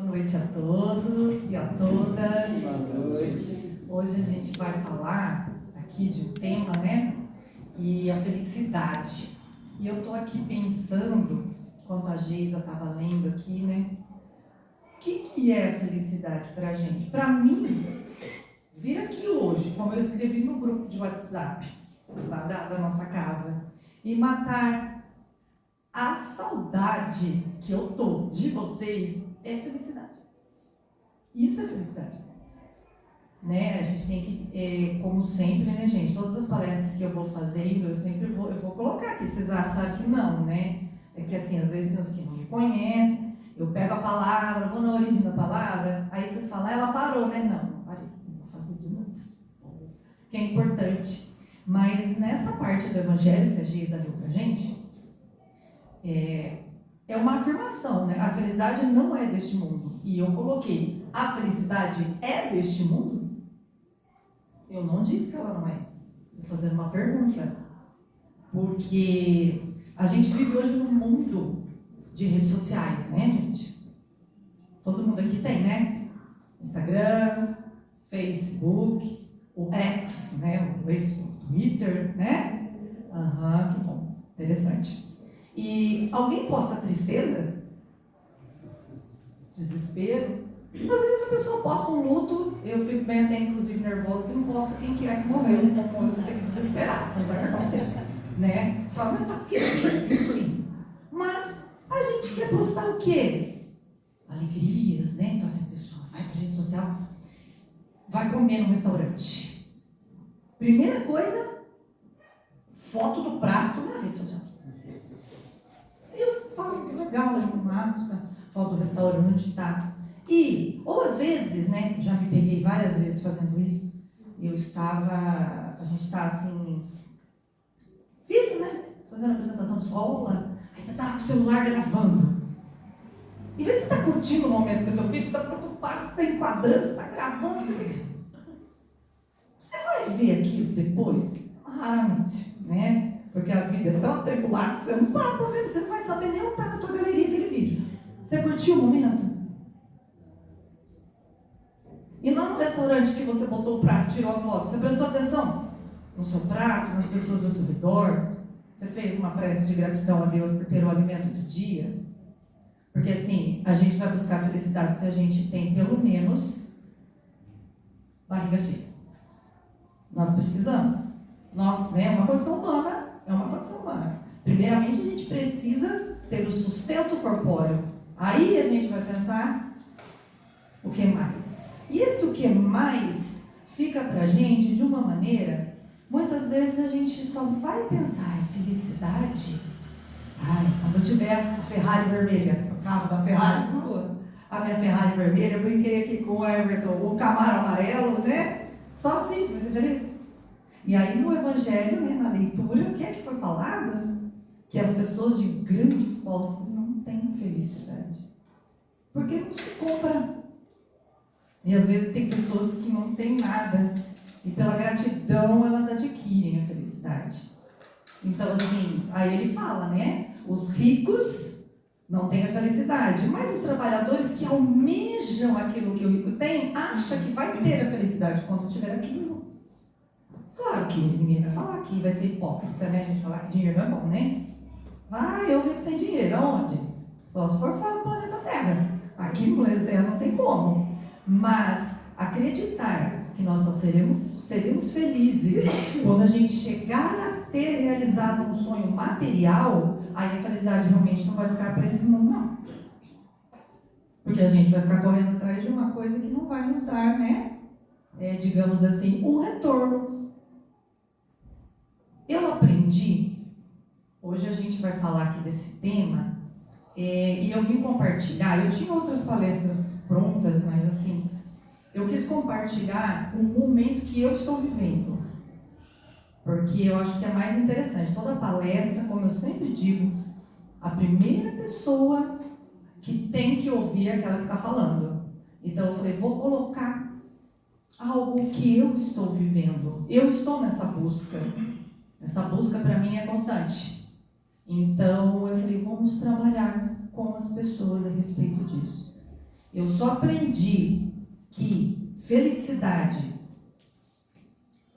noite a todos e a todas. Boa noite. Hoje a gente vai falar aqui de um tema, né? E a felicidade. E eu tô aqui pensando, enquanto a Geisa estava lendo aqui, né? O que é a felicidade pra gente? Pra mim, vir aqui hoje, como eu escrevi no grupo de WhatsApp, lá da nossa casa, e matar a saudade que eu tô de vocês é felicidade. Isso é felicidade. Né? A gente tem que, como sempre, né, gente? Todas as palestras que eu vou fazer, eu vou colocar aqui. Vocês acharam que não, né? É que assim, às vezes tem os que não me conhecem, eu pego a palavra, vou na origem da palavra, aí vocês falam, ela parou, né? Não parei, não vou fazer de novo. Que é importante. Mas nessa parte do Evangelho que a Geisa deu pra gente, é uma afirmação, né? A felicidade não é deste mundo. E eu coloquei, a felicidade é deste mundo? Eu não disse que ela não é. Estou fazendo uma pergunta. Porque a gente vive hoje num mundo de redes sociais, né, gente? Todo mundo aqui tem, né? Instagram, Facebook, o X, né? O ex-Twitter, né? Que bom. Interessante. E alguém posta tristeza? Desespero? Às vezes a pessoa posta um luto, eu fico bem até inclusive nervosa, que não posta quem que é que morreu, eu fico desesperada, você não sabe o que aconteceu, né? Você fala, mas tá aqui, enfim. Mas a gente quer postar o quê? Alegrias, né? Então essa pessoa vai para a rede social, vai comer no restaurante. Primeira coisa, foto do prato na rede social. Eu falo que legal, foto do restaurante, tá? E, ou às vezes, né, já me peguei várias vezes fazendo isso, a gente tá assim, filho, né, fazendo a apresentação de escola, aí você tá com o celular gravando. Em vez de você estar curtindo o momento do teu filho, você tá preocupado, você tá enquadrando, você tá gravando, você vai ver aquilo depois? Raramente, né? Porque a vida é tão atribulada que você não para pra ver, você não vai saber nem onde está na tua galeria aquele vídeo. Você curtiu o momento? E lá no restaurante que você botou o prato, tirou a foto, você prestou atenção no seu prato, nas pessoas ao seu redor? Você fez uma prece de gratidão a Deus por ter o alimento do dia? Porque assim, a gente vai buscar felicidade se a gente tem pelo menos barriga cheia. Nós precisamos. Nós, né, é uma condição humana. Primeiramente, a gente precisa ter o sustento corpóreo. Aí a gente vai pensar o que mais. E esse o que mais fica pra gente de uma maneira, muitas vezes a gente só vai pensar em felicidade. Quando eu tiver a Ferrari vermelha, o carro da Ferrari, a minha Ferrari vermelha, eu brinquei aqui com o Everton, o Camaro amarelo, né? Só assim você vai ser feliz. E aí no Evangelho, né, na leitura, o que é que foi falado? Que as pessoas de grandes posses não têm felicidade. Porque não se compra. E às vezes tem pessoas que não têm nada. E pela gratidão elas adquirem a felicidade. Então assim, aí ele fala, né? Os ricos não têm a felicidade. Mas os trabalhadores que almejam aquilo que o rico tem, acham que vai ter a felicidade quando tiver aquilo. Claro que ninguém vai falar que vai ser hipócrita, né? A gente falar que dinheiro não é bom, né? Eu vivo sem dinheiro. Aonde? Só se for fora do planeta Terra. Aqui no planeta Terra não tem como. Mas acreditar que nós só seremos felizes quando a gente chegar a ter realizado um sonho material, aí a felicidade realmente não vai ficar para esse mundo, não. Porque a gente vai ficar correndo atrás de uma coisa que não vai nos dar, né? Digamos assim, um retorno. Eu aprendi, hoje a gente vai falar aqui desse tema, e eu vim compartilhar, eu tinha outras palestras prontas, mas assim, eu quis compartilhar um momento que eu estou vivendo, porque eu acho que é mais interessante. Toda palestra, como eu sempre digo, a primeira pessoa que tem que ouvir é aquela que está falando. Então eu falei, vou colocar algo que eu estou vivendo, eu estou nessa busca. Essa busca para mim é constante. Então eu falei, vamos trabalhar com as pessoas a respeito disso. Eu só aprendi que felicidade,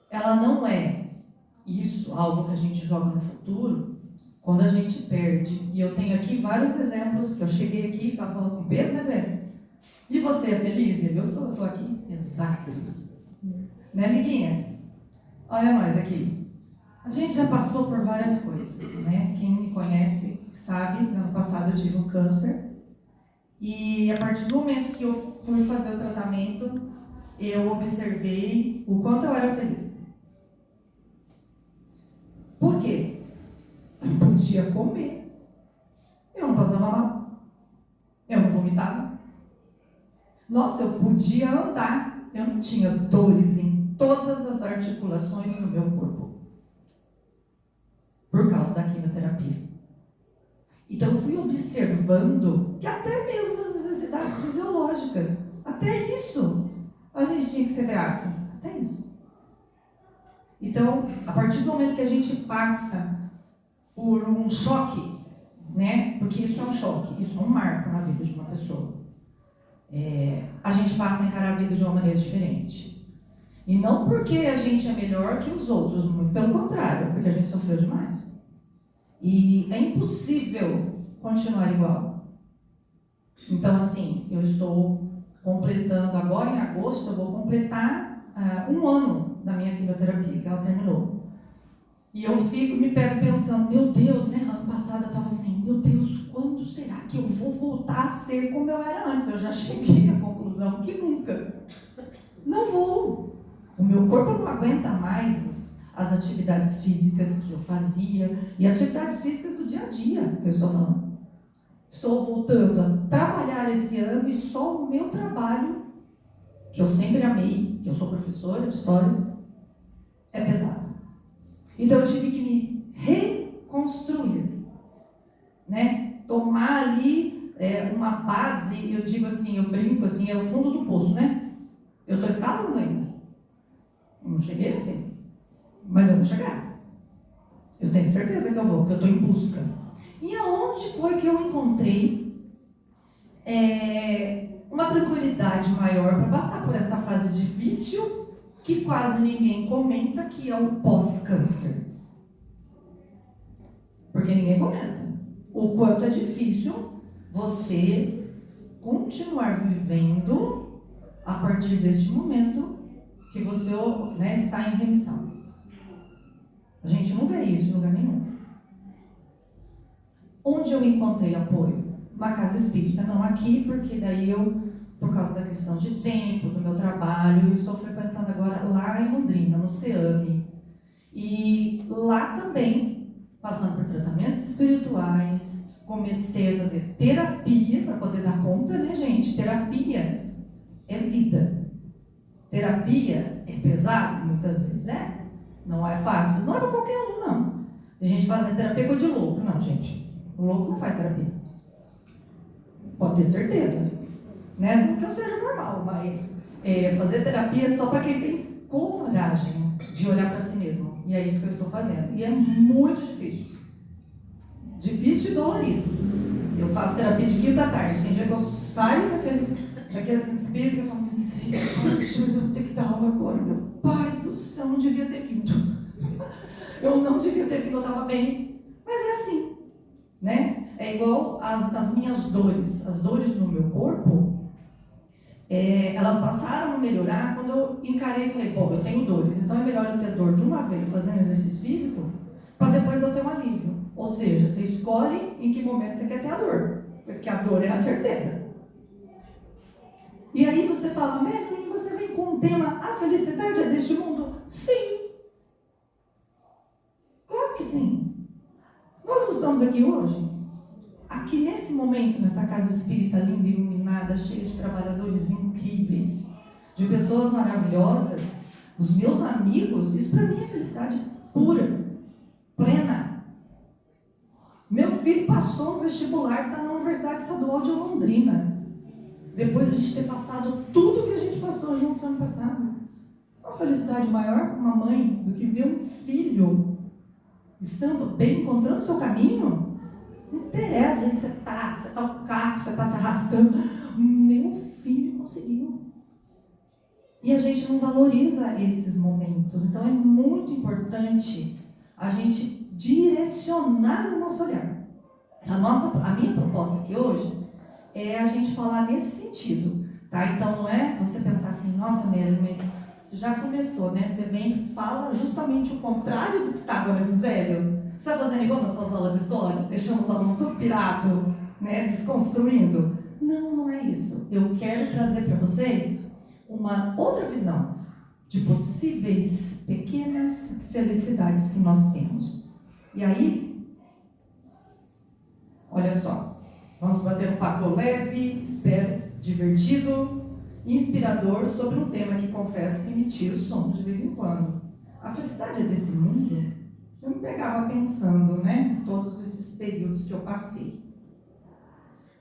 ela não é isso, algo que a gente joga no futuro, quando a gente perde. E eu tenho aqui vários exemplos, que eu cheguei aqui, estava falando com o Pedro, né, Pedro? E você é feliz? Ele, eu sou, eu estou aqui. Exato. Né, amiguinha? Olha nós aqui. A gente já passou por várias coisas, né? Quem me conhece sabe, no ano passado eu tive um câncer. E a partir do momento que eu fui fazer o tratamento, eu observei o quanto eu era feliz. Por quê? Eu podia comer. Eu não passava mal. Eu não vomitava. Nossa, eu podia andar. Eu não tinha dores em todas as articulações do meu corpo. Por causa da quimioterapia. Então eu fui observando que até mesmo as necessidades fisiológicas, até isso, a gente tinha que ser grato. Até isso. Então, a partir do momento que a gente passa por um choque, né? Porque isso é um choque, isso é um marco na vida de uma pessoa. A gente passa a encarar a vida de uma maneira diferente. E não porque a gente é melhor que os outros, muito pelo contrário, porque a gente sofreu demais. E é impossível continuar igual. Então, assim, eu estou completando, agora em agosto, eu vou completar 1 ano da minha quimioterapia, que ela terminou. E eu me pego pensando, meu Deus, né? Ano passado eu estava assim, meu Deus, quando será que eu vou voltar a ser como eu era antes? Eu já cheguei à conclusão que nunca. Não vou. O meu corpo não aguenta mais as atividades físicas que eu fazia e atividades físicas do dia a dia que eu estou falando. Estou voltando a trabalhar esse ano e só o meu trabalho, que eu sempre amei, que eu sou professora de história, é pesado. Então eu tive que me reconstruir, né? Tomar ali uma base, eu digo assim, eu brinco assim, é o fundo do poço, né? Eu estou escalando ainda. Eu não cheguei assim, mas eu vou chegar. Eu tenho certeza que eu vou, porque eu estou em busca. E aonde foi que eu encontrei uma tranquilidade maior para passar por essa fase difícil que quase ninguém comenta, que é o pós-câncer? Porque ninguém comenta o quanto é difícil você continuar vivendo a partir deste momento que você, né, está em remissão. A gente não vê isso em lugar nenhum. Onde eu encontrei apoio? Na casa espírita, não aqui, porque daí eu, por causa da questão de tempo, do meu trabalho, eu estou frequentando agora lá em Londrina, no CEAME. E lá também, passando por tratamentos espirituais, comecei a fazer terapia para poder dar conta, né, gente? Terapia é vida. Terapia é pesado, muitas vezes é. Não é fácil, não é para qualquer um, não. Tem gente que faz terapia de louco. Não, gente. O louco não faz terapia. Pode ter certeza. Né? Não que eu seja normal, mas fazer terapia é só para quem tem coragem de olhar para si mesmo. E é isso que eu estou fazendo. E é muito difícil. Difícil e dolorido. Eu faço terapia de quinta à tarde. Tem dia que eu saio daqueles espíritos que eu falo, mas eu vou ter que dar aula agora. Meu pai do céu, não devia ter vindo. Eu não devia ter vindo, eu estava bem. Mas é assim. Né? É igual as minhas dores. As dores no meu corpo, elas passaram a melhorar quando eu encarei e falei, bom, eu tenho dores, então é melhor eu ter dor de uma vez fazendo exercício físico, para depois eu ter um alívio. Ou seja, você escolhe em que momento você quer ter a dor, pois que a dor é a certeza. E aí você fala, Marilyn, você vem com o tema, a felicidade é deste mundo? Sim. Claro que sim. Nós não estamos aqui hoje, aqui nesse momento, nessa casa espírita linda, iluminada, cheia de trabalhadores incríveis, de pessoas maravilhosas, os meus amigos, isso para mim é felicidade pura, plena. Meu filho passou no vestibular, está na Universidade Estadual de Londrina, depois de a gente ter passado tudo que a gente passou juntos ano passado. Uma felicidade maior para uma mãe do que ver um filho estando bem, encontrando o seu caminho. Não interessa, gente, você tá o caco, você está se arrastando. Meu a gente não valoriza esses momentos. Então é muito importante a gente direcionar o nosso olhar. A minha proposta aqui hoje é a gente falar nesse sentido, tá? Então não é você pensar assim, nossa, Mary, mas você já começou, né? Você vem e fala justamente o contrário do que estava no Evangelho. Você está fazendo igual nas suas aulas de história, deixando os alunos tudo pirado, né? Desconstruindo. Não, não é isso. Eu quero trazer para vocês uma outra visão de possíveis pequenas felicidades que nós temos. E aí, olha só, vamos bater um papo leve, espero, divertido, inspirador sobre um tema que confesso que me tira o sono de vez em quando. A felicidade é desse mundo? Eu me pegava pensando, né, todos esses períodos que eu passei.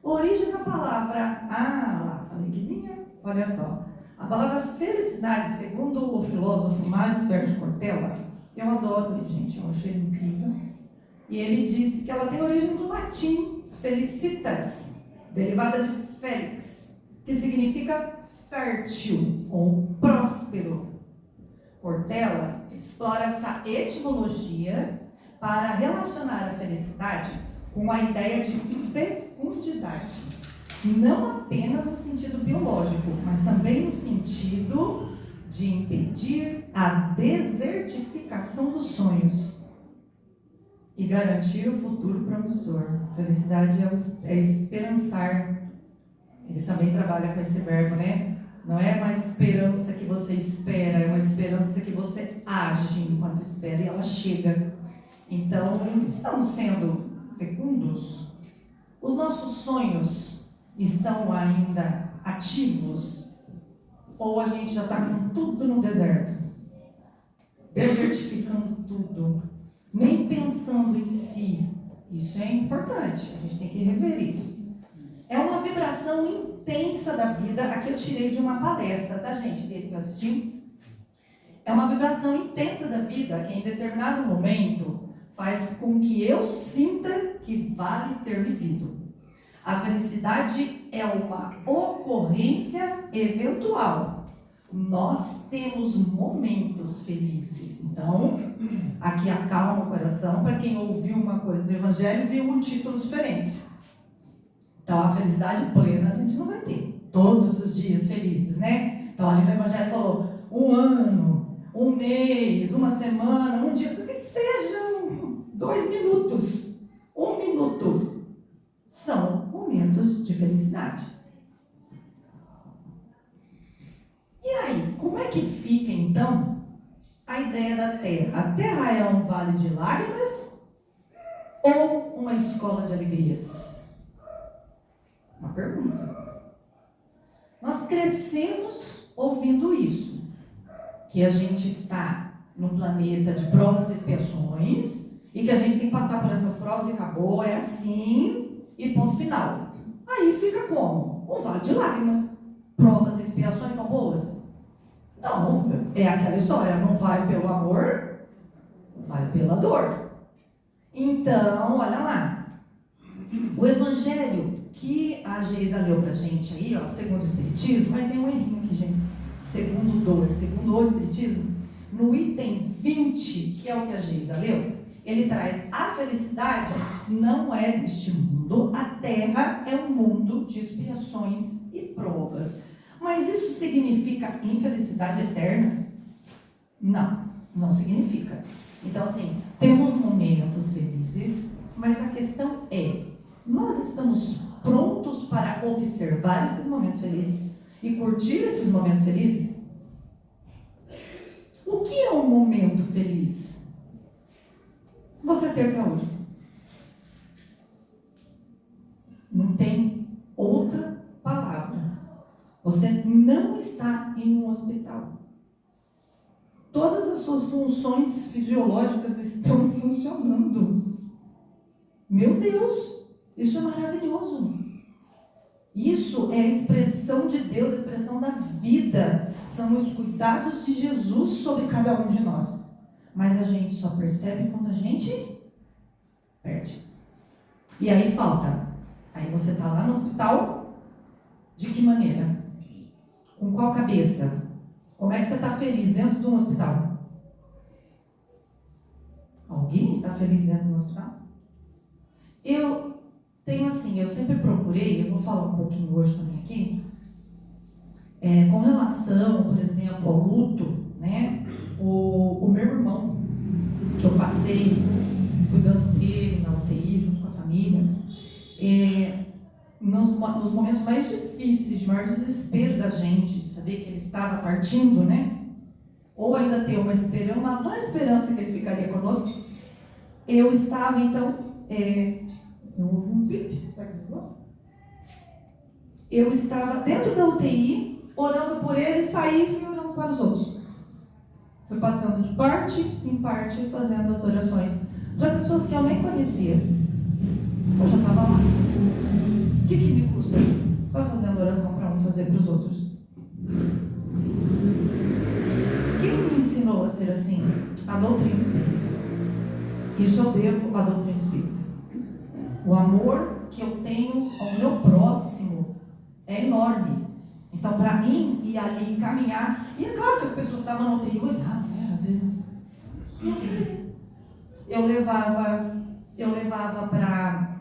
Origem da palavra, lá, falei que vinha, olha só. A palavra felicidade, segundo o filósofo Mário Sérgio Cortella, eu adoro ele, gente, eu acho ele incrível. E ele disse que ela tem origem do latim felicitas, derivada de felix, que significa fértil ou próspero. Cortella explora essa etimologia para relacionar a felicidade com a ideia de fecundidade. Não apenas no sentido biológico, mas também no sentido de impedir a desertificação dos sonhos e garantir o futuro promissor. Felicidade é esperançar. Ele também trabalha com esse verbo, né? Não é uma esperança que você espera, é uma esperança que você age enquanto espera e ela chega. Então, estamos sendo fecundos? Os nossos sonhos estão ainda ativos? Ou a gente já está com tudo no deserto? Desertificando tudo. Nem pensando em si. Isso é importante, a gente tem que rever isso. É uma vibração intensa da vida. Aqui eu tirei de uma palestra, tá, gente? Dele que eu assisti. É uma vibração intensa da vida que em determinado momento faz com que eu sinta que vale ter vivido. A felicidade é uma ocorrência eventual. Nós temos momentos felizes. Então, aqui acalma o coração. Para quem ouviu uma coisa do Evangelho, viu um título diferente. Então, a felicidade plena a gente não vai ter. Todos os dias felizes, né? Então, ali no Evangelho falou, um ano, um mês, uma semana, um dia, que sejam 2 minutos, 1 minuto. São momentos de felicidade. E aí, como é que fica então a ideia da Terra? A Terra é um vale de lágrimas ou uma escola de alegrias? Uma pergunta. Nós crescemos ouvindo isso, que a gente está num planeta de provas e expiações e que a gente tem que passar por essas provas e acabou, é assim. E ponto final. Aí fica como? Um vale de lágrimas. Provas e expiações são boas? Não, é aquela história, não vai pelo amor, vai pela dor. Então, olha lá. O Evangelho que a Geisa leu pra gente aí, ó, segundo o Espiritismo, mas tem um errinho aqui, gente. Segundo o Espiritismo, no item 20, que é o que a Geisa leu, ele traz a felicidade não é deste mundo, a Terra é um mundo de expiações e provas. Mas isso significa infelicidade eterna? Não, não significa. Então, assim, temos momentos felizes, mas a questão é, nós estamos prontos para observar esses momentos felizes e curtir esses momentos felizes? O que é um momento feliz? Você ter saúde. Não tem outra palavra. Você não está em um hospital. Todas as suas funções fisiológicas estão funcionando. Meu Deus, isso é maravilhoso. Isso é a expressão de Deus, a expressão da vida. São os cuidados de Jesus sobre cada um de nós. Mas a gente só percebe quando a gente perde. E aí falta. Aí você está lá no hospital, de que maneira? Com qual cabeça? Como é que você está feliz dentro de um hospital? Alguém está feliz dentro de um hospital? Eu tenho assim, eu sempre procurei, eu vou falar um pouquinho hoje também aqui, com relação, por exemplo, ao luto, né? O meu irmão, que eu passei cuidando dele na UTI, junto com a família, nos momentos mais difíceis, de maior desespero da gente, de saber que ele estava partindo, né? Ou ainda ter uma vã esperança que ele ficaria conosco, eu estava, então, eu ouvi um pip, será que você viu? Eu estava dentro da UTI, orando por ele, saí e fui orando para os outros. Fui passando de parte em parte, fazendo as orações para pessoas que eu nem conhecia. Eu já estava lá. O que me custa? Vai fazendo oração para um, fazer para os outros. Quem me ensinou a ser assim? A doutrina espírita. Isso eu devo à doutrina espírita. O amor que eu tenho ao meu próximo é enorme. Então, para mim, ir ali caminhar, e é claro que as pessoas estavam no UTI olhando, né? Às vezes eu levava para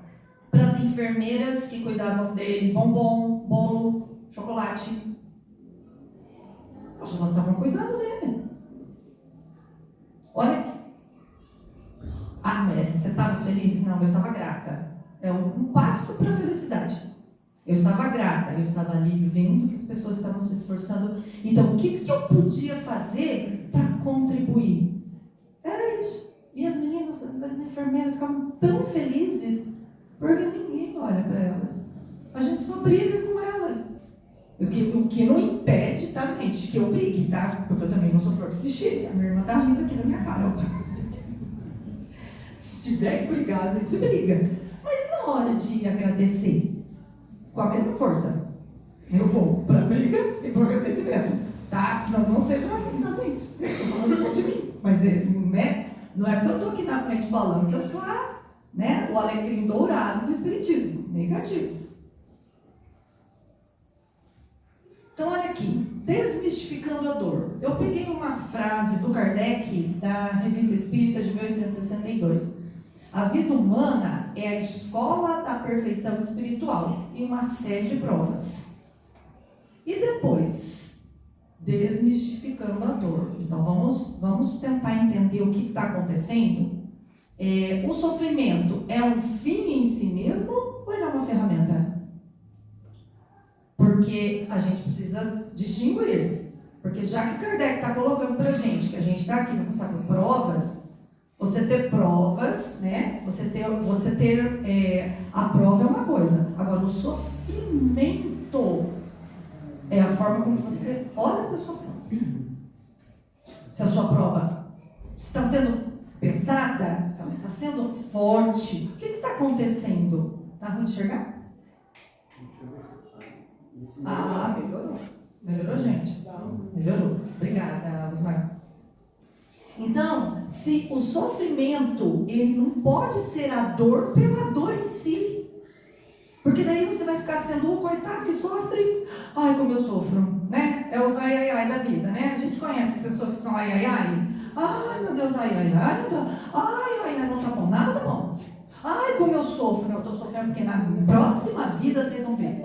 as enfermeiras que cuidavam dele bombom, bolo, chocolate. Poxa, elas estavam cuidando dele. Olha, Mary, você estava feliz? Não, eu estava grata. É um passo para a felicidade. Eu estava grata, eu estava ali vendo que as pessoas estavam se esforçando. Então, o que eu podia fazer para contribuir? Era isso. E as meninas, as enfermeiras ficavam tão felizes, porque ninguém olha para elas. A gente só briga com elas. O que não impede, tá, gente, que eu brigue, tá? Porque eu também não sou flor que se cheira. A minha irmã tá rindo aqui na minha cara, ó. Se tiver que brigar, a gente briga. Mas na hora de agradecer, com a mesma força, eu vou para a briga e para o agradecimento, tá? Não seja assim, tá, gente? Estou falando só de mim. Mas não é porque eu estou aqui na frente falando que eu sou o alecrim dourado do espiritismo. Negativo. Então, olha aqui. Desmistificando a dor. Eu peguei uma frase do Kardec, da Revista Espírita de 1862. A vida humana é a escola da perfeição espiritual e uma série de provas. E depois, desmistificando a dor. Então, vamos tentar entender o que está acontecendo. O sofrimento é um fim em si mesmo ou ele é uma ferramenta? Porque a gente precisa distinguir. Porque já que Kardec está colocando para a gente que a gente está aqui para passar por provas, você ter provas, né? Você ter a prova é uma coisa. Agora, o sofrimento é a forma como você olha para a sua prova. Se a sua prova está sendo pesada, se ela está sendo forte, o que está acontecendo? Está ruim de enxergar? Melhorou. Melhorou, gente? Melhorou. Obrigada, Osmar. Então, se o sofrimento, ele não pode ser a dor pela dor em si. Porque daí você vai ficar sendo o coitado que sofre. Ai, como eu sofro, né? É os ai da vida, né? A gente conhece as pessoas que são ai. Ai, meu Deus, ai, então, ai, não tá bom, nada tá bom. Ai, como eu sofro, eu tô sofrendo porque na próxima vida vocês vão ver.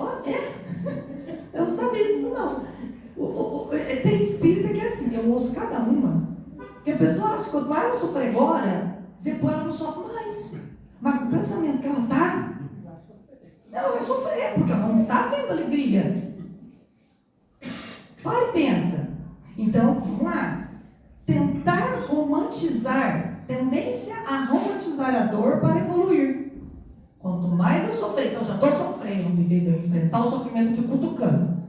Eu não sabia disso, não. Tem espírita que é assim, eu ouço cada uma. Porque a pessoa acha que quanto mais ela sofrer agora, depois ela não sofre mais. Mas com o pensamento que ela está, ela vai sofrer, porque ela não está vendo alegria. Para e pensa. Então, vamos lá. Tentar romantizar, tendência a romantizar a dor para evoluir. Quanto mais eu sofrer, então eu já estou sofrendo, em vez de eu enfrentar o sofrimento, eu fico cutucando.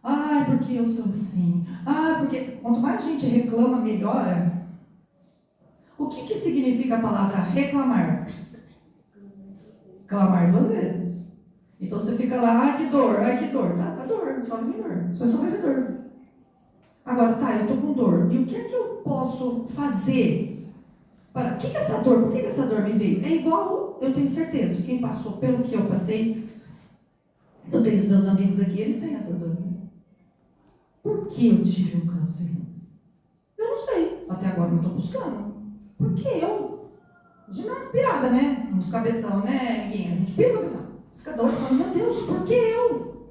Ai, porque eu sou assim. Porque quanto mais a gente reclama, melhora. O que significa a palavra reclamar? Clamar 2 vezes. Então você fica lá, que dor. Tá dor, só vem dor. Você só vai ver dor. Agora, eu tô com dor. E o que é que eu posso fazer? O que é essa dor? Por que essa dor me veio? É igual, eu tenho certeza, de quem passou pelo que eu passei. Eu tenho os meus amigos aqui, eles têm essas dores. Por que eu tive um câncer? Eu não sei. Até agora não estou buscando. Por que eu? De uma inspirada, né? Uns cabeção, né, amiguinha? A gente pira o cabeção. Fica doido falando, meu Deus, por que eu?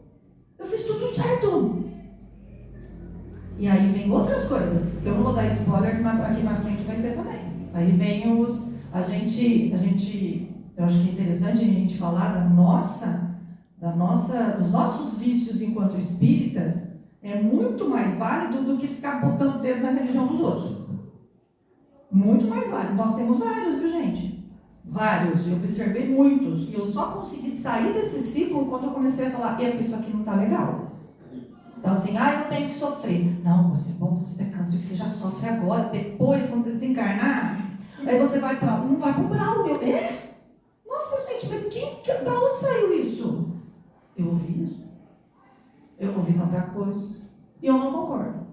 Eu fiz tudo certo. E aí vem outras coisas, que eu não vou dar spoiler, mas aqui na frente vai ter também. Aí vem eu acho que é interessante a gente falar dos nossos vícios enquanto espíritas, é muito mais válido do que ficar botando o dedo na religião dos outros. Muito mais válido. Nós temos vários, viu, gente? Vários. Eu observei muitos. E eu só consegui sair desse ciclo quando eu comecei a falar, isso aqui não está legal. Então assim, eu tenho que sofrer. Não, você tem câncer, você já sofre agora. Depois, quando você desencarnar, aí você vai para um, vai para o brau. Nossa, gente, mas da onde saiu isso? Eu ouvi isso. Eu ouvi tanta coisa. E eu não concordo.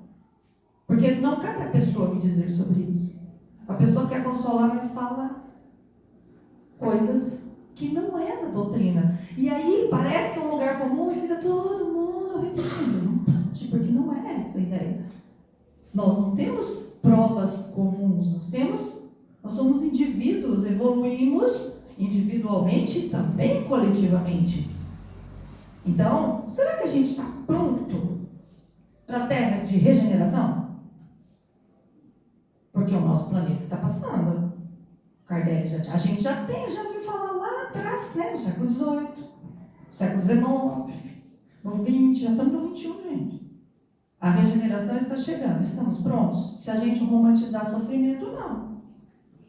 Porque não cabe a pessoa me dizer sobre isso. A pessoa que quer consolar, mas fala coisas que não é da doutrina. E aí parece que é um lugar comum e fica todo mundo repetindo. Não pode, porque não é essa a ideia. Nós não temos provas comuns. Nós somos indivíduos, evoluímos individualmente e também coletivamente. Então, será que a gente está pronto para a Terra de regeneração? Porque o nosso planeta está passando. Kardec a gente já ouviu falar lá atrás, né? No século XVIII, século XIX, no XX, já estamos no XXI, gente. A regeneração está chegando, estamos prontos? Se a gente romantizar sofrimento, não.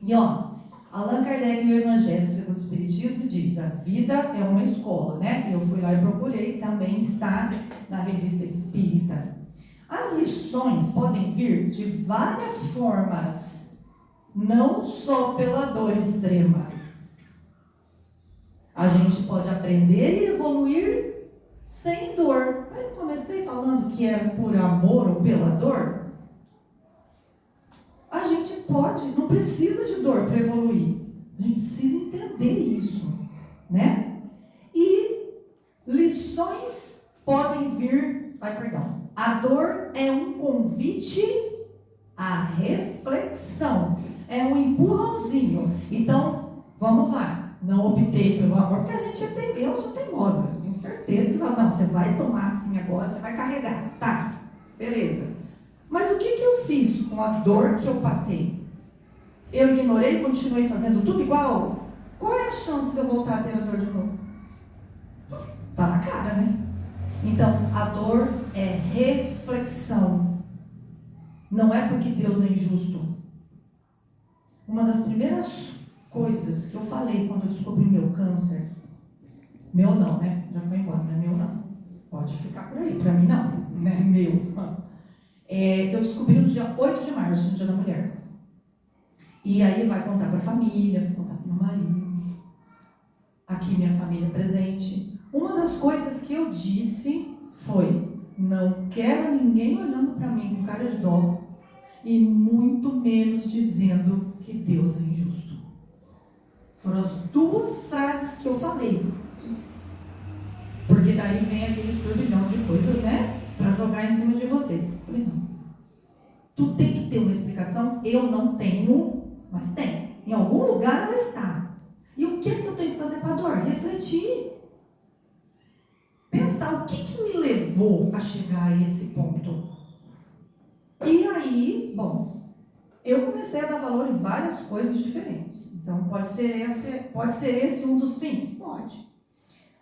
E Allan Kardec e o Evangelho segundo o Espiritismo diz, a vida é uma escola, né? Eu fui lá e procurei, também está na revista Espírita. As lições podem vir de várias formas, não só pela dor extrema. A gente pode aprender e evoluir sem dor. Eu comecei falando que era por amor ou pela dor. A gente pode, não precisa de dor para evoluir. A gente precisa entender isso, né? E lições podem vir... A dor é um convite à reflexão. É um empurrãozinho. Então, vamos lá. Não optei pelo amor, porque a gente é teimoso, eu sou teimosa. Tenho certeza que não, você vai tomar assim agora, você vai carregar. Tá, beleza. Mas o que eu fiz com a dor que eu passei? Eu ignorei e continuei fazendo tudo igual? Qual é a chance de eu voltar a ter a dor de novo? Tá na cara, né? Então, a dor é reflexão. Não é porque Deus é injusto. Uma das primeiras coisas que eu falei quando eu descobri meu câncer, meu não, né? Já foi embora, não é meu não. Pode ficar por aí, pra mim não, né? Meu. Eu descobri no dia 8 de março, no Dia da Mulher. E aí vai contar pra família, vai contar pro meu marido. Aqui minha família presente. Uma das coisas que eu disse foi, não quero ninguém olhando para mim com cara de dó e muito menos dizendo que Deus é injusto. Foram as duas frases que eu falei. Porque daí vem aquele turbilhão de coisas, né? Para jogar em cima de você. Eu falei, não. Tu tem que ter uma explicação, eu não tenho, mas tem. Em algum lugar ela está. E o que eu tenho que fazer com a dor? Refletir. Pensar o que me levou a chegar a esse ponto. E aí, eu comecei a dar valor em várias coisas diferentes. Então, pode ser esse um dos fins? Pode.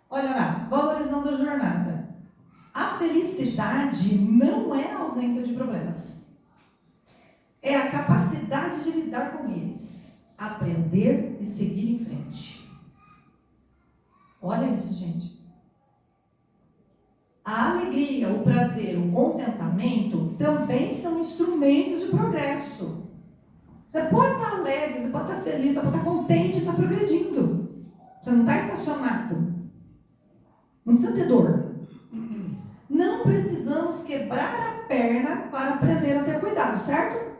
Olha lá, valorizando a jornada. A felicidade não é a ausência de problemas. É a capacidade de lidar com eles. Aprender e seguir em frente. Olha isso, gente. A alegria, o prazer, o contentamento também são instrumentos de progresso. Você pode estar alegre, você pode estar feliz, você pode estar contente, estar progredindo. Você não está estacionado. Não precisa ter dor. Não precisamos quebrar a perna para aprender a ter cuidado, certo?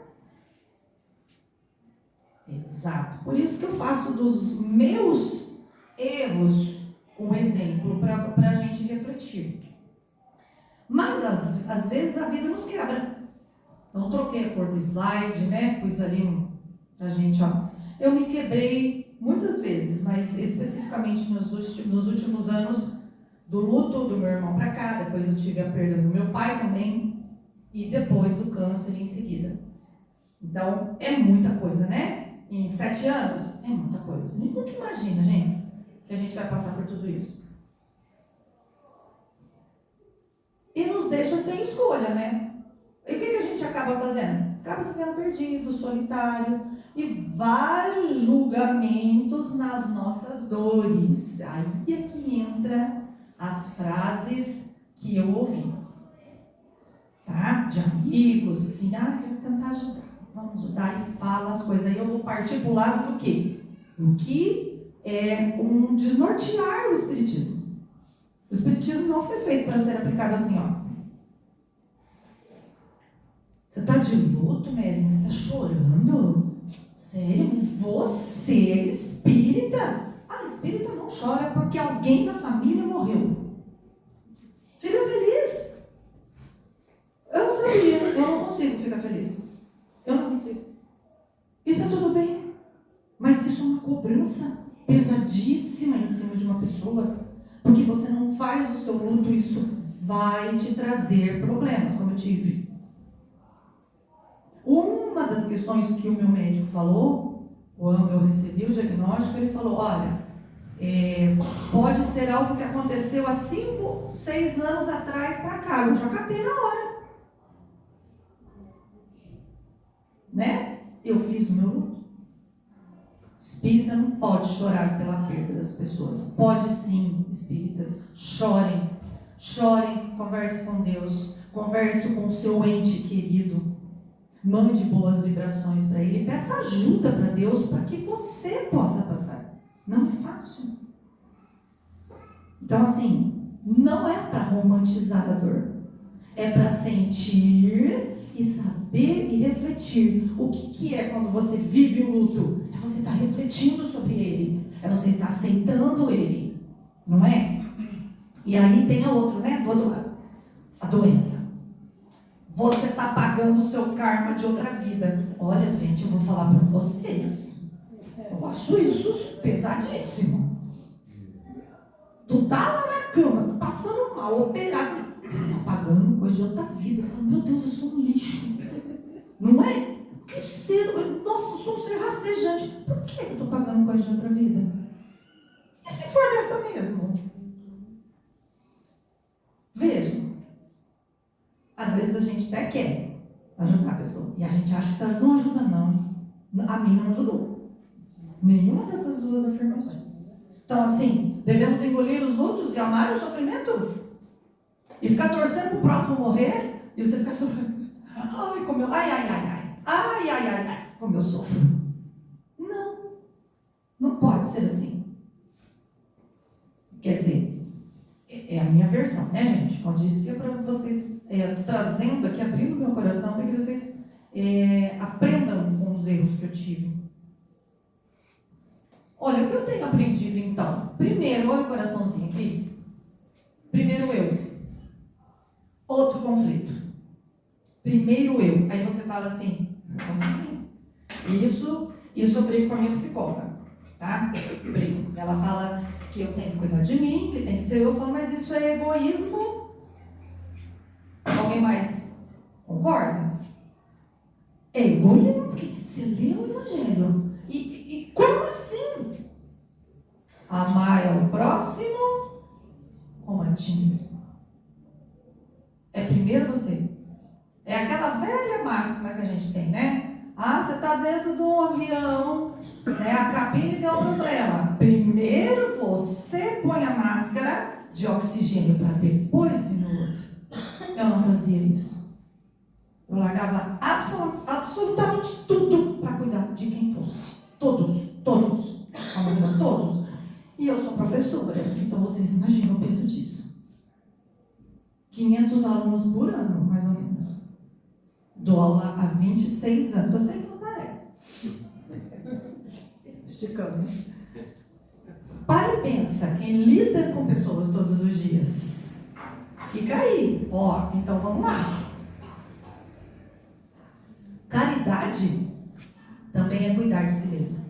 Exato. Por isso que eu faço dos meus erros um exemplo para a gente refletir. Mas, às vezes, a vida nos quebra. Então, eu troquei a cor do slide, né? Pus ali pra gente, ó. Eu me quebrei muitas vezes, mas especificamente nos últimos anos, do luto do meu irmão para cá, depois eu tive a perda do meu pai também, e depois o câncer em seguida. Então, é muita coisa, né? Em 7 anos, é muita coisa. A gente nunca imagina, gente, que a gente vai passar por tudo isso. E nos deixa sem escolha, né? E o que a gente acaba fazendo? Acaba se vendo perdidos, solitários, e vários julgamentos nas nossas dores. Aí é que entra as frases que eu ouvi, tá? De amigos, assim, quero tentar ajudar, vamos ajudar, e fala as coisas. Aí eu vou partir para o lado do quê? Do que é um desnortear o Espiritismo. O Espiritismo não foi feito para ser aplicado assim, ó. Você está de luto, Mary? Você está chorando? Sério? Mas você é espírita? Espírita não chora porque alguém na família morreu. Fica feliz. Eu não sabia, eu não consigo ficar feliz. Eu não consigo. E está tudo bem. Mas isso é uma cobrança pesadíssima em cima de uma pessoa. Porque você não faz o seu luto, isso vai te trazer problemas, como eu tive. Uma das questões que o meu médico falou, quando eu recebi o diagnóstico, ele falou, olha, pode ser algo que aconteceu há 5, 6 anos atrás para cá, eu já catei na hora. Né? Eu fiz o meu luto. Espírita não pode chorar pela perda das pessoas. Pode sim, espíritas, chorem. Chorem, converse com Deus, converse com o seu ente querido. Mande boas vibrações para ele, peça ajuda para Deus para que você possa passar. Não é fácil. Então, assim, não é para romantizar a dor. É para sentir e saber e refletir. O que é quando você vive o luto? É você estar refletindo sobre ele. É você estar aceitando ele. Não é? E aí tem a outra, né? Do outro lado. A doença. Você está pagando o seu karma de outra vida. Olha, gente, eu vou falar para vocês. Eu acho isso pesadíssimo. Tu tá lá na cama, tu passando mal, operado. Você está pagando coisa de outra vida. Eu falo, meu Deus, eu sou um lixo. Não é? Que ser, nossa, eu sou um ser rastejante. Por que eu estou pagando coisa de outra vida? E se for dessa mesmo? Veja. Às vezes a gente até quer ajudar a pessoa. E a gente acha que não ajuda, não. A mim não ajudou. Nenhuma dessas duas afirmações. Então, assim, devemos engolir os lutos e amar o sofrimento? E ficar torcendo para o próximo morrer? E você ficar sofrendo. Ai, como eu... Ai, como eu sofro. Não. Não pode ser assim. Quer dizer... É a minha versão, né, gente? Como disse, que é para vocês, trazendo aqui, abrindo meu coração, para que vocês aprendam com os erros que eu tive. Olha, o que eu tenho aprendido, então? Primeiro, olha o coraçãozinho aqui. Primeiro eu. Outro conflito. Primeiro eu. Aí você fala assim, como assim? Isso eu brigo com a minha psicóloga, tá? Brigo. Ela fala... que eu tenho que cuidar de mim, que tem que ser eu. Eu falo, mas isso é egoísmo? Alguém mais concorda? É egoísmo, porque você lê o Evangelho. E como assim? Amar ao próximo como a ti mesmo. É primeiro você. É aquela velha máxima que a gente tem, né? Você está dentro de um avião, né? A cabine deu um problema. Primeiro você põe a máscara de oxigênio para depois ir no outro. Eu não fazia isso. Eu largava absolutamente tudo para cuidar de quem fosse. Todos. Amanhã, todos. E eu sou professora, então vocês imaginam o peso disso. 500 alunos por ano, mais ou menos. Dou aula há 26 anos. Eu sei que não parece. Esticando, né? Para e pensa, quem lida com pessoas todos os dias, Fica aí. Ó, então vamos lá. Caridade também é cuidar de si mesma.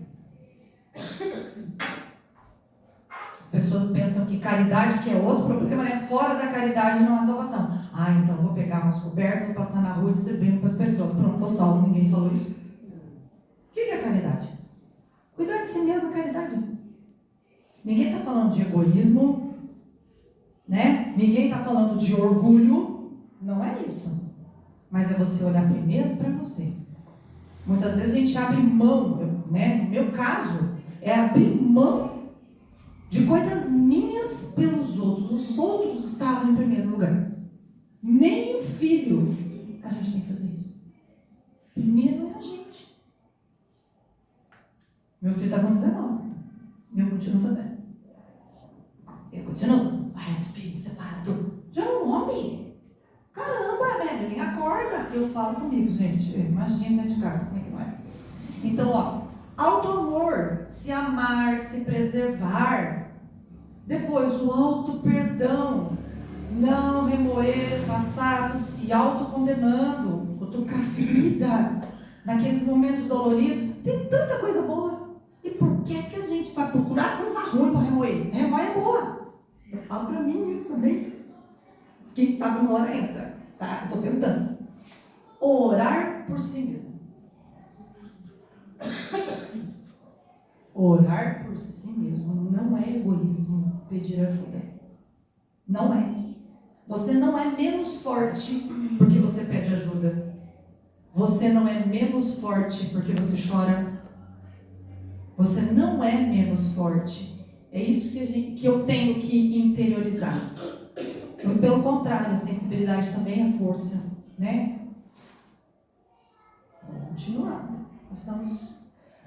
As pessoas pensam que caridade que é outro problema, né? Fora da caridade não há salvação. Ah, então eu vou pegar umas cobertas, vou passar na rua distribuindo para as pessoas. Pronto, estou salvo. Ninguém falou isso. O que é caridade? Cuidar de si mesmo é caridade. Ninguém está falando de egoísmo, né? Ninguém está falando de orgulho. Não é isso. Mas é você olhar primeiro para você. Muitas vezes a gente abre mão, né? No meu caso, é abrir mão de coisas minhas pelos outros. Os outros estavam em primeiro lugar. Nem o filho. A gente tem que fazer isso. Primeiro é a gente. Meu filho está com 19. Eu continuo fazendo. Eu continuo. Ai, filho, você para tudo. Já é um homem. Caramba, Marilyn, acorda. Eu falo comigo, gente. Imagina dentro de casa, como é que não é? Então, ó, auto-amor, se amar, se preservar. Depois, o auto-perdão. Não remoer o passado, se autocondenando, cutucar a ferida. Naqueles momentos doloridos, tem tanta coisa boa. E por que a gente vai procurar coisa ruim para remoer? Remoer é boa. Eu falo para mim isso também. Quem sabe uma hora entra, tá? Estou tentando. Orar por si mesmo. Orar por si mesmo não é egoísmo pedir ajuda. Não é. Você não é menos forte porque você pede ajuda. Você não é menos forte porque você chora. Você não é menos forte. É isso que eu tenho que interiorizar. Pelo contrário, a sensibilidade também é força, né? Vamos continuar.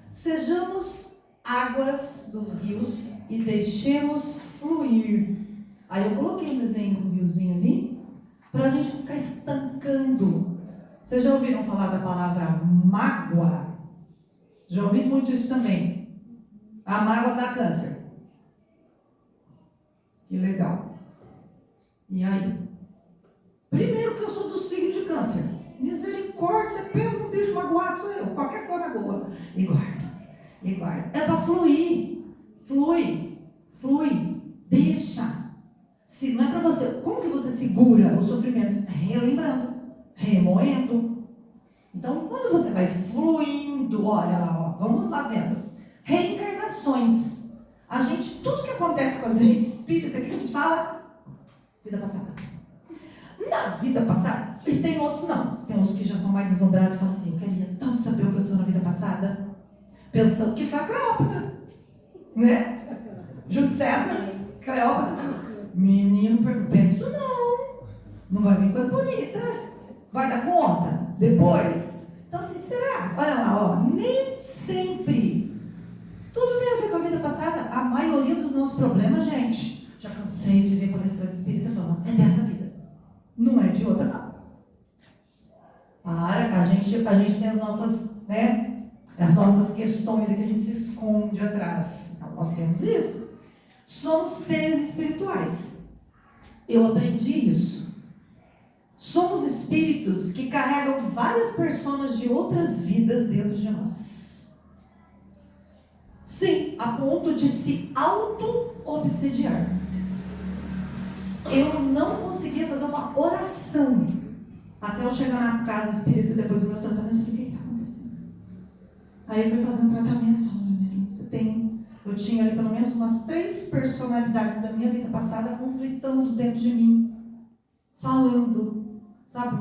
Sejamos águas dos rios e deixemos fluir. Aí eu coloquei um desenho do riozinho ali, para a gente não ficar estancando. Vocês já ouviram falar da palavra mágoa? Já ouvi muito isso também. A mágoa dá câncer. Que legal. E aí? Primeiro que eu sou do signo de câncer. Misericórdia, você pensa no bicho magoado, sou eu. Qualquer coisa magoa. E guarda. É para fluir. Flui. Deixa. Se não é para você, como que você segura o sofrimento? Relembrando, remoendo. Então, quando você vai fluindo, olha lá, vamos lá vendo. Reencarnações. Tudo que acontece com a gente espírita, que a gente fala, vida passada. Na vida passada, e tem outros não. Tem uns que já são mais deslumbrados e falam assim, eu queria tanto saber o que eu sou na vida passada, pensando que foi a Cleópatra, né? Júlio César, Cleópatra. Menino, penso não vai vir coisa bonita, vai dar conta depois. Então assim, será? Olha lá, ó, nem sempre tudo tem a ver com a vida passada. A maioria dos nossos problemas, gente, já cansei de ver palestrante espírita falando, é dessa vida, não é de outra não. A gente tem as nossas, né, as nossas questões que a gente se esconde atrás. Então, nós temos isso. Somos seres espirituais. Eu aprendi isso. Somos espíritos que carregam várias personas de outras vidas dentro de nós. Sim, a ponto de se auto-obsediar. Eu não conseguia fazer uma oração até eu chegar na casa espírita depois dos meus tratamentos. Eu falei, o que está acontecendo? Aí eu fui fazer um tratamento e falei, eu tinha ali pelo menos umas 3 personalidades da minha vida passada conflitando dentro de mim, falando, sabe,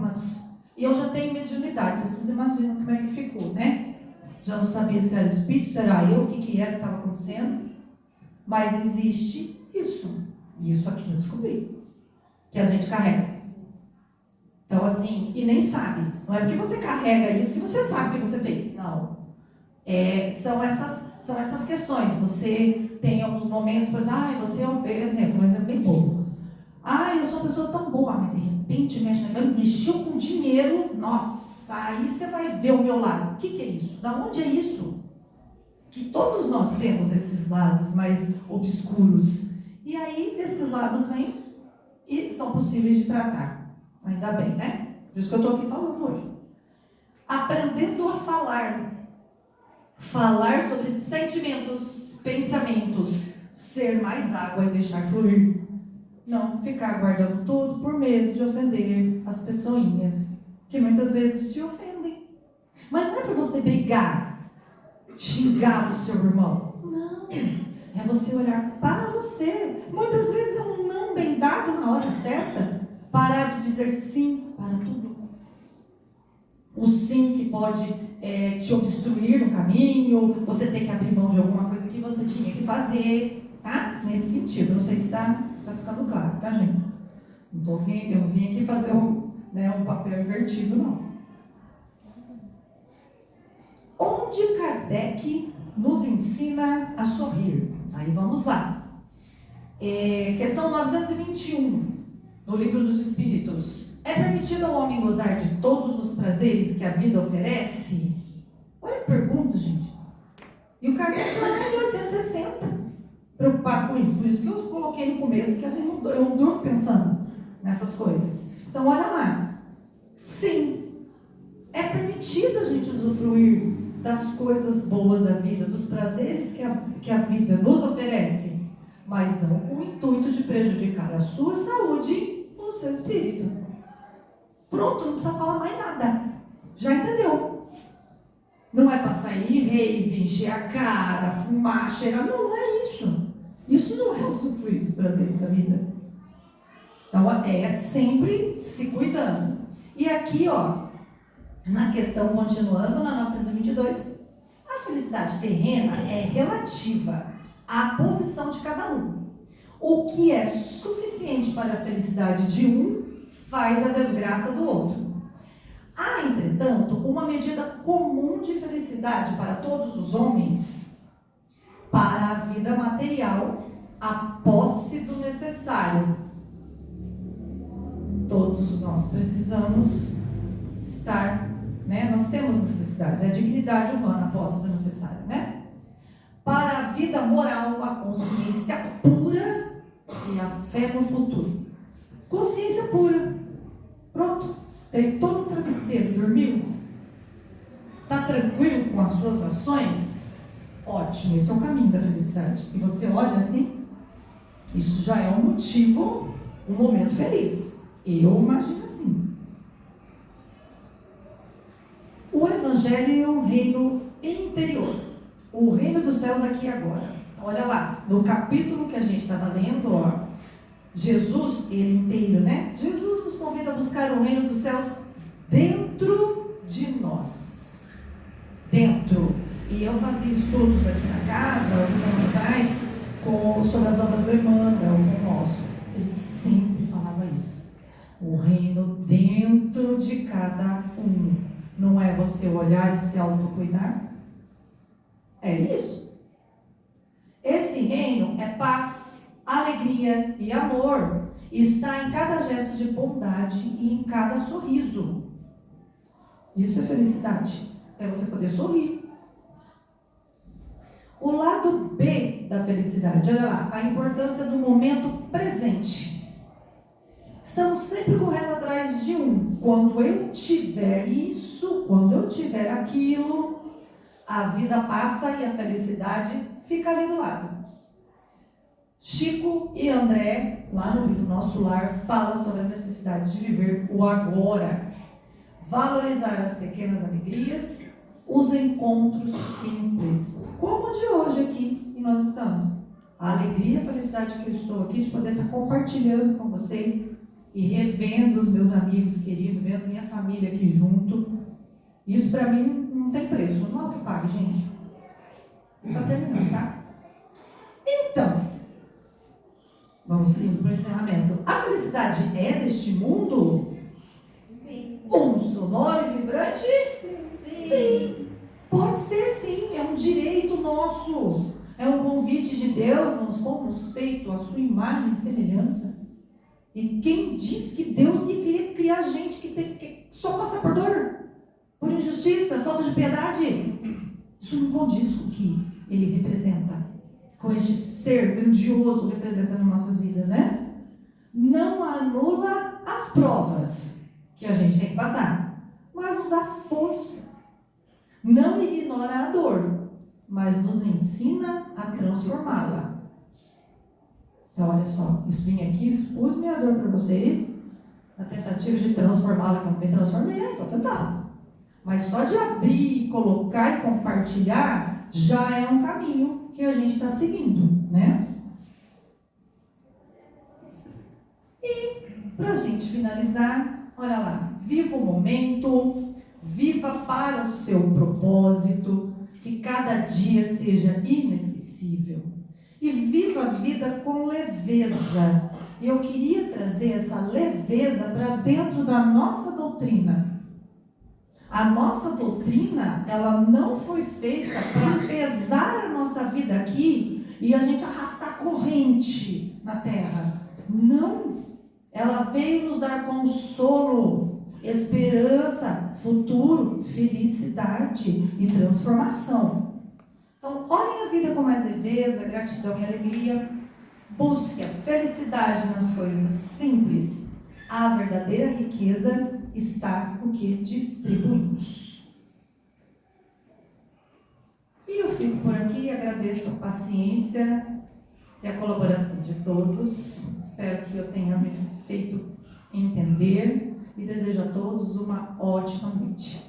e eu já tenho mediunidade, então vocês imaginam como é que ficou, né? Já não sabia se era espírito, se era eu, o que era que estava acontecendo, mas existe isso, e isso aqui eu descobri, que a gente carrega. Então assim, e nem sabe, não é porque você carrega isso que você sabe o que você fez, não. São essas questões. Você tem alguns momentos, por exemplo, você é um exemplo bem bobo. Eu sou uma pessoa tão boa, mas de repente mexeu com dinheiro, nossa, aí você vai ver o meu lado. O que é isso? Da onde é isso? Que todos nós temos esses lados mais obscuros. E aí, desses lados vem e são possíveis de tratar. Ainda bem, né? Por isso que eu estou aqui falando hoje. Aprendendo a falar. Falar sobre sentimentos, pensamentos. Ser mais água e deixar fluir. Não ficar guardando tudo por medo de ofender as pessoinhas, que muitas vezes te ofendem. Mas não é para você brigar, xingar o seu irmão. Não. É você olhar para você. Muitas vezes é um não bem dado na hora certa. Parar de dizer sim para tudo. O sim que pode te obstruir no caminho. Você tem que abrir mão de alguma coisa que você tinha que fazer. Tá? Nesse sentido. Não sei se está ficando claro, tá, gente? Eu não vim aqui fazer um papel invertido, não. Onde Kardec nos ensina a sorrir? Aí vamos lá. Questão 921, no Livro dos Espíritos. É permitido ao homem gozar de todos os prazeres que a vida oferece? Olha a pergunta, gente. E o Kardec está lá em 1860, preocupado com isso. Por isso que eu coloquei no começo que eu não durmo pensando nessas coisas. Então, olha lá. Sim, é permitido a gente usufruir das coisas boas da vida, dos prazeres que a vida nos oferece, mas não com o intuito de prejudicar a sua saúde ou o seu espírito. Pronto, não precisa falar mais nada. Já entendeu? Não é para sair, rave, encher a cara, fumar, cheirar. Não é isso. Isso não é usufruir dos prazeres da vida. Então, é sempre se cuidando. E aqui, na questão, continuando, na 922, a felicidade terrena é relativa à posição de cada um. O que é suficiente para a felicidade de um, faz a desgraça do outro. Há, entretanto, uma medida comum de felicidade para todos os homens, para a vida material, a posse do necessário. Todos nós precisamos estar, nós temos necessidades, é a dignidade humana, a posse do necessário, Para a vida moral, a consciência pura e a fé no futuro. Consciência pura. Pronto. Deitou no travesseiro, dormiu? Está tranquilo com as suas ações? Ótimo, esse é o caminho da felicidade. E você olha assim, isso já é um motivo, um momento feliz. Eu imagino assim. O Evangelho é um reino interior. O reino dos céus aqui e agora. Olha lá, no capítulo que a gente estava lendo, Jesus, ele inteiro, Jesus nos convida a buscar o reino dos céus dentro de nós. Dentro. E eu fazia estudos aqui na casa, alguns anos atrás, sobre as obras do Emmanuel, com o nosso. Ele sempre falava isso. O reino dentro de cada um. Não é você olhar e se autocuidar? É isso. Esse reino é paz, alegria e amor. Está em cada gesto de bondade e em cada sorriso. Isso é felicidade. É você poder sorrir. O lado B da felicidade, olha lá, a importância do momento presente. Estamos sempre correndo atrás de um. Quando eu tiver isso, quando eu tiver aquilo, a vida passa e a felicidade fica ali do lado. Chico e André, lá no livro Nosso Lar, falam sobre a necessidade de viver o agora. Valorizar as pequenas alegrias, os encontros simples, como o de hoje aqui, e nós estamos. A alegria e a felicidade que eu estou aqui de poder estar compartilhando com vocês e revendo os meus amigos queridos, vendo minha família aqui junto. Isso para mim não tem preço, não é o que pague, gente. Está terminando, tá? Então, vamos sim para o encerramento. A felicidade é deste mundo? Sim. Um sonoro e vibrante? Sim. Pode ser sim, é um direito nosso. É um convite de Deus, nós fomos feitos à sua imagem e semelhança. E quem diz que Deus ia querer criar gente que só passa por dor, por injustiça, falta de piedade? Isso não condiz com o que ele representa, com este ser grandioso representando nossas vidas, não anula as provas que a gente tem que passar, mas nos dá força. Não ignora a dor, mas nos ensina a transformá-la. Então, olha só, eu vim aqui, expus minha dor para vocês, na tentativa de transformá-la, que eu não me transformei, então tentar. Mas só de abrir, colocar e compartilhar, já é um caminho que a gente está seguindo, né? E, para a gente finalizar, olha lá, viva o momento, viva para o seu propósito, que cada dia seja inesquecível. E viva a vida com leveza. E eu queria trazer essa leveza para dentro da nossa doutrina. A nossa doutrina, ela não foi feita para pesar a nossa vida aqui e a gente arrastar corrente na terra. Não. Ela veio nos dar consolo, esperança, futuro, felicidade e transformação. Então, olhem a vida com mais leveza, gratidão e alegria. Busque a felicidade nas coisas simples. A verdadeira riqueza está no que distribuímos. E eu fico por aqui, agradeço a paciência e a colaboração de todos. Espero que eu tenha me feito entender e desejo a todos uma ótima noite.